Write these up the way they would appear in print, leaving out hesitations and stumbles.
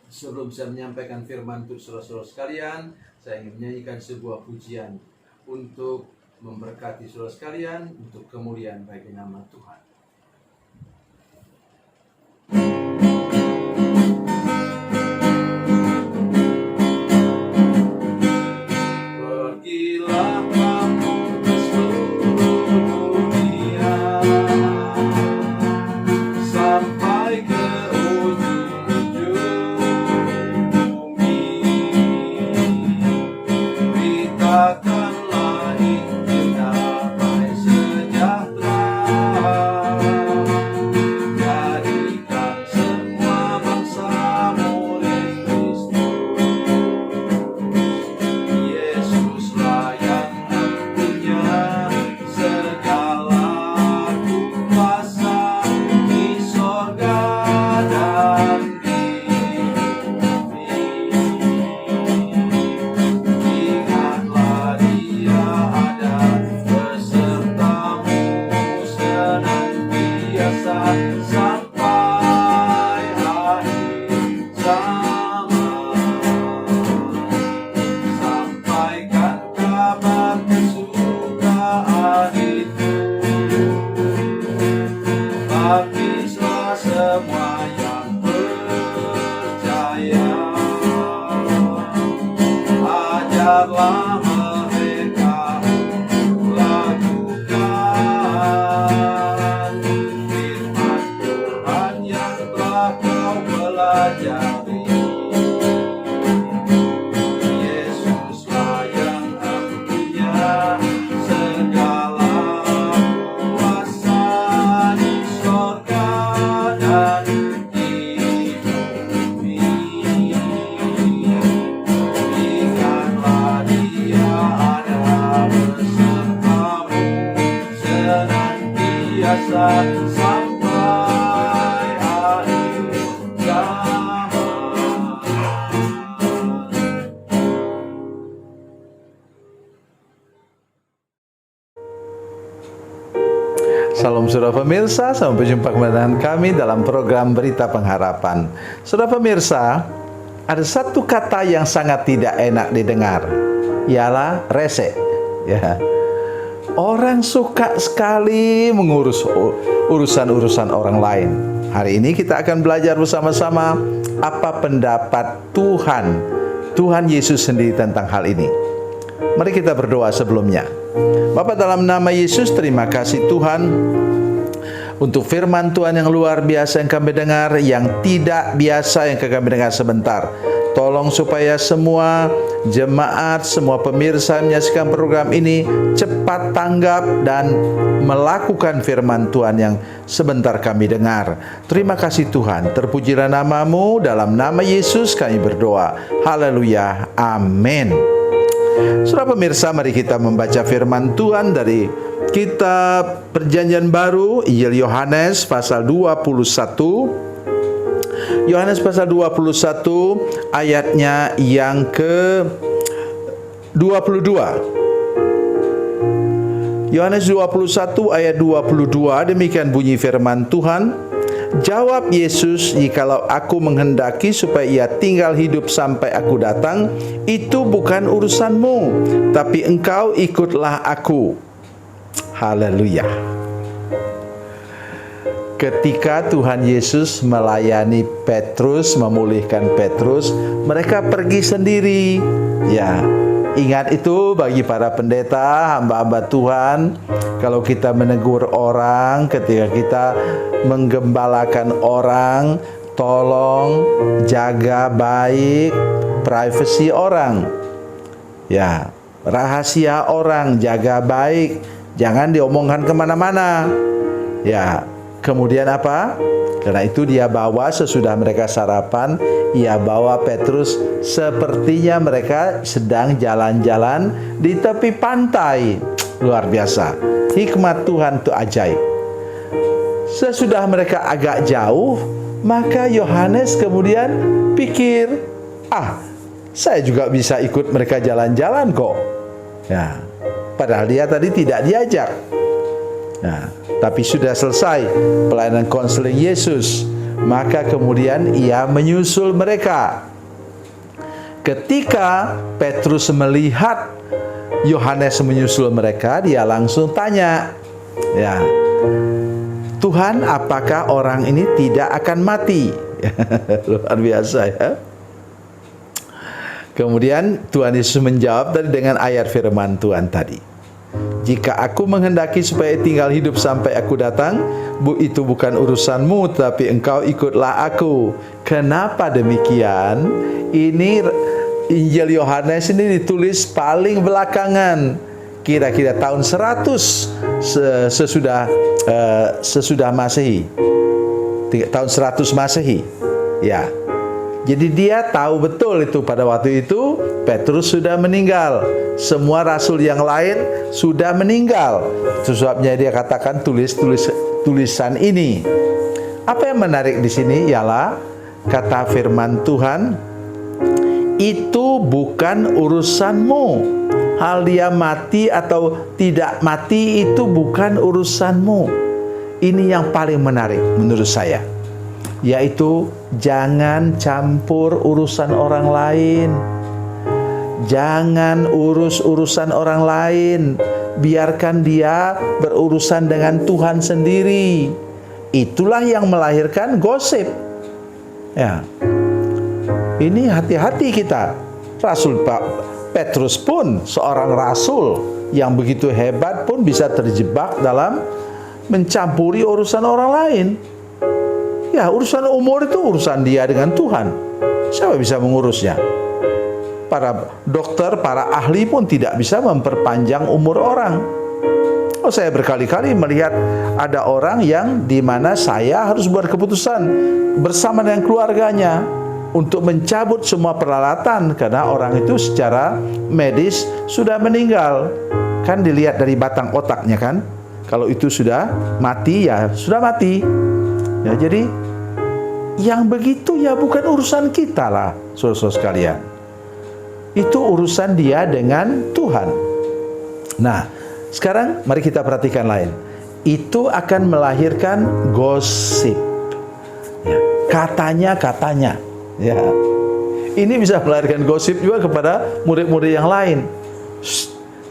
Sebelum saya menyampaikan firman untuk saudara-saudara sekalian, saya ingin menyanyikan sebuah pujian untuk memberkati saudara sekalian, untuk kemuliaan bagi nama Tuhan. Pergilah kamu ke seluruh dunia, sampai ke ujung bumi. Beritakanlah Injil damai sejahtera, jadikan semua bangsa murid Kristus. Yesuslah yang punya segala kuasa di sorga dan di bumi. Ingatlah Dia ada besertamu senantiasa sampai akhir zaman. Sampaikan kabar kesukaan itu, baptislah semua yang percaya. Ajarlah mereka untuk lakukan firman Tuhan yang telah kau pelajari. Yesuslah yang punya segala kuasa di sorga dan di bumi. Ingatlah Dia ada besertamu senantiasa sampai akhir zaman. Salam saudara pemirsa, sampai jumpa kembali dengan kami dalam program Berita Pengharapan. Saudara pemirsa, ada satu kata yang sangat tidak enak didengar, ialah rese. Ya. Orang suka sekali mengurus urusan-urusan orang lain. Hari ini kita akan belajar bersama-sama apa pendapat Tuhan Yesus sendiri tentang hal ini. Mari kita berdoa sebelumnya. Bapa, dalam nama Yesus, terima kasih Tuhan untuk firman Tuhan yang luar biasa yang kami dengar, yang tidak biasa yang kami dengar sebentar. Tolong supaya semua jemaat, semua pemirsa yang menyaksikan program ini cepat tanggap dan melakukan firman Tuhan yang sebentar kami dengar. Terima kasih Tuhan, terpujilah nama-Mu, dalam nama Yesus kami berdoa. Haleluya, amin. Saudara pemirsa, mari kita membaca firman Tuhan dari kitab Perjanjian Baru, Injil Yohanes pasal 21. Yohanes pasal 21 ayatnya yang ke-22. Yohanes 21 ayat 22, demikian bunyi firman Tuhan. Jawab Yesus, "Jikalau aku menghendaki supaya ia tinggal hidup sampai aku datang, itu bukan urusanmu, tapi engkau ikutlah aku." Haleluya. Ketika Tuhan Yesus melayani Petrus, memulihkan Petrus, mereka pergi sendiri. Ya, ingat itu bagi para pendeta, hamba-hamba Tuhan. Kalau kita menegur orang, ketika kita menggembalakan orang, tolong jaga baik privasi orang. Ya, rahasia orang jaga baik, jangan diomongkan kemana-mana. Ya, kemudian apa? Karena itu dia bawa sesudah mereka sarapan, ia bawa Petrus, sepertinya mereka sedang jalan-jalan di tepi pantai. Luar biasa. Hikmat Tuhan itu ajaib. Sesudah mereka agak jauh, maka Yohanes kemudian pikir, saya juga bisa ikut mereka jalan-jalan kok. Ya, padahal dia tadi tidak diajak. Nah, tapi sudah selesai pelayanan konseling Yesus. Maka kemudian ia menyusul mereka. Ketika Petrus melihat Yohanes menyusul mereka, dia langsung tanya, ya, Tuhan, apakah orang ini tidak akan mati? Luar biasa ya. Kemudian Tuhan Yesus menjawab tadi dengan ayat firman Tuhan tadi. Jika aku menghendaki supaya tinggal hidup sampai aku datang, itu bukan urusanmu, tapi engkau ikutlah aku. Kenapa demikian? Ini Injil Yohanes ini ditulis paling belakangan, kira-kira tahun 100 sesudah Masehi. Tahun 100 Masehi. Ya. Jadi dia tahu betul itu pada waktu itu Petrus sudah meninggal. Semua rasul yang lain sudah meninggal. Itu sebabnya dia katakan tulisan ini. Apa yang menarik di sini ialah kata firman Tuhan, itu bukan urusanmu. Hal dia mati atau tidak mati itu bukan urusanmu. Ini yang paling menarik menurut saya, yaitu jangan campur urusan orang lain. Jangan urus urusan orang lain. Biarkan dia berurusan dengan Tuhan sendiri. Itulah yang melahirkan gosip. Ya. Ini hati-hati kita. Rasul Petrus pun seorang rasul yang begitu hebat pun bisa terjebak dalam mencampuri urusan orang lain. Ya, urusan umur itu urusan dia dengan Tuhan. Siapa bisa mengurusnya? Para dokter, para ahli pun tidak bisa memperpanjang umur orang. Oh, saya berkali-kali melihat ada orang yang di mana saya harus buat keputusan bersama dengan keluarganya untuk mencabut semua peralatan karena orang itu secara medis sudah meninggal. Kan dilihat dari batang otaknya kan. Kalau itu sudah mati, ya sudah mati. Ya, jadi yang begitu ya bukan urusan kita lah, saudara-saudara sekalian. Itu urusan dia dengan Tuhan. Nah, sekarang mari kita perhatikan lain. Itu akan melahirkan gosip. Ya, katanya. Ya. Ini bisa melahirkan gosip juga kepada murid-murid yang lain.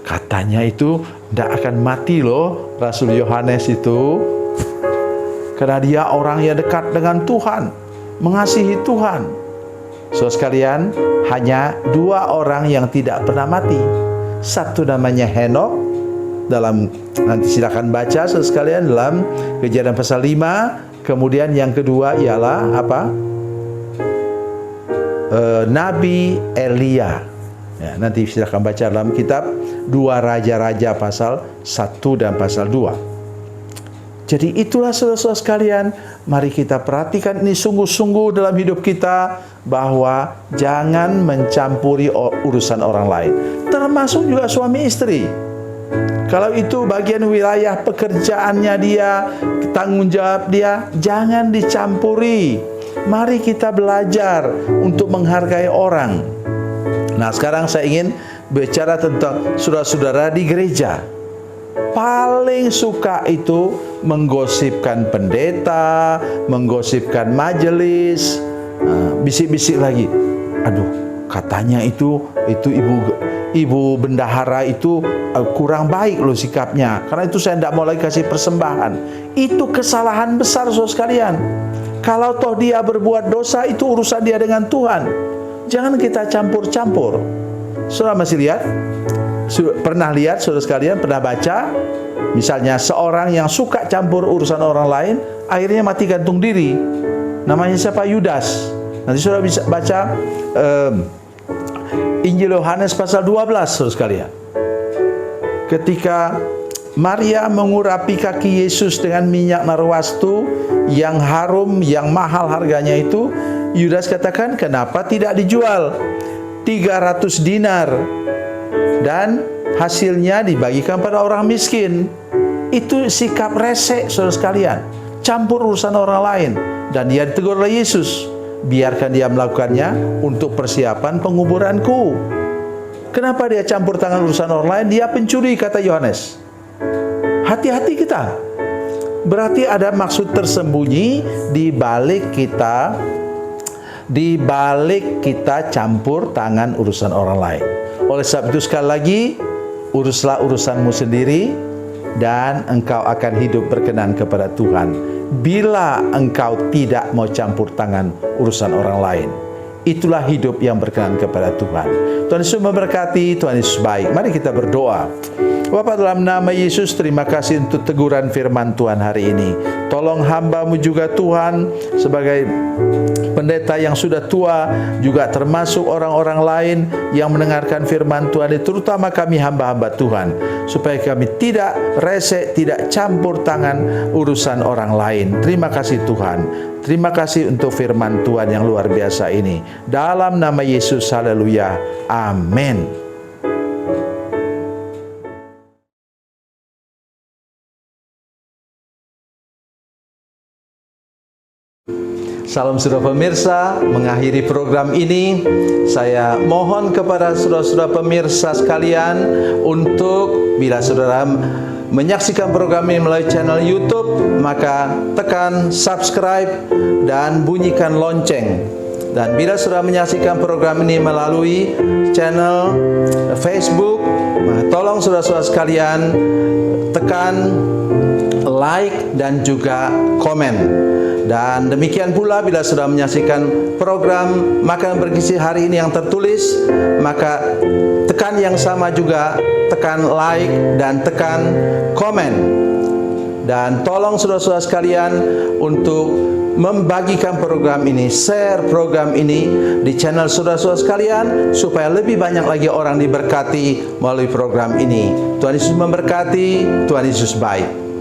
Katanya itu tidak akan mati loh Rasul Yohanes itu. Karena dia orang yang dekat dengan Tuhan, mengasihi Tuhan. Saudara sekalian, hanya 2 orang yang tidak pernah mati. Satu namanya Henok, dalam nanti silakan baca saudara sekalian dalam Kejadian pasal 5. Kemudian yang kedua ialah apa? Nabi Elia. Ya, nanti silakan baca dalam kitab 2 Raja-Raja pasal 1 dan pasal 2. Jadi itulah saudara-saudara sekalian, mari kita perhatikan ini sungguh-sungguh dalam hidup kita, bahwa jangan mencampuri urusan orang lain, termasuk juga suami istri. Kalau itu bagian wilayah pekerjaannya dia, tanggung jawab dia, jangan dicampuri. Mari kita belajar untuk menghargai orang. Nah, sekarang saya ingin bicara tentang saudara-saudara di gereja. Paling suka itu menggosipkan pendeta, menggosipkan majelis, bisik-bisik lagi. Aduh, katanya itu ibu bendahara itu kurang baik loh sikapnya. Karena itu saya tidak mau lagi kasih persembahan. Itu kesalahan besar saudara sekalian. Kalau toh dia berbuat dosa, itu urusan dia dengan Tuhan. Jangan kita campur-campur. Saudara masih lihat? Pernah lihat saudara sekalian, pernah baca misalnya seorang yang suka campur urusan orang lain akhirnya mati gantung diri. Namanya siapa? Yudas. Nanti saudara bisa baca Injil Yohanes pasal 12 saudara sekalian. Ketika Maria mengurapi kaki Yesus dengan minyak narwastu yang harum, yang mahal harganya itu, Yudas katakan, kenapa tidak dijual 300 dinar dan hasilnya dibagikan pada orang miskin? Itu sikap resek saudara sekalian, campur urusan orang lain. Dan dia ditegur oleh Yesus, biarkan dia melakukannya untuk persiapan penguburanku. Kenapa dia campur tangan urusan orang lain? Dia pencuri, kata Yohanes. Hati-hati kita. berarti ada maksud tersembunyi di balik kita campur tangan urusan orang lain. Oleh sebab itu sekali lagi, uruslah urusanmu sendiri dan engkau akan hidup berkenan kepada Tuhan. Bila engkau tidak mau campur tangan urusan orang lain, itulah hidup yang berkenan kepada Tuhan. Tuhan Yesus memberkati, Tuhan Yesus baik. Mari kita berdoa. Bapa, dalam nama Yesus, terima kasih untuk teguran firman Tuhan hari ini. Tolong hamba-Mu juga Tuhan, sebagai pendeta yang sudah tua, juga termasuk orang-orang lain yang mendengarkan firman Tuhan, terutama kami hamba-hamba Tuhan, supaya kami tidak resek, tidak campur tangan urusan orang lain. Terima kasih Tuhan. Terima kasih untuk firman Tuhan yang luar biasa ini. Dalam nama Yesus, haleluya. Amin. Salam saudara pemirsa, mengakhiri program ini saya mohon kepada saudara-saudara pemirsa sekalian untuk bila saudara menyaksikan program ini melalui channel YouTube, maka tekan subscribe dan bunyikan lonceng. Dan bila saudara menyaksikan program ini melalui channel Facebook, tolong saudara-saudara sekalian tekan like dan juga komen. Dan demikian pula bila sudah menyaksikan program Makanan Bergizi hari ini yang tertulis, maka tekan yang sama juga, tekan like dan tekan komen. Dan tolong saudara-saudara sekalian untuk membagikan program ini, share program ini di channel saudara-saudara sekalian, supaya lebih banyak lagi orang diberkati melalui program ini. Tuhan Yesus memberkati, Tuhan Yesus baik.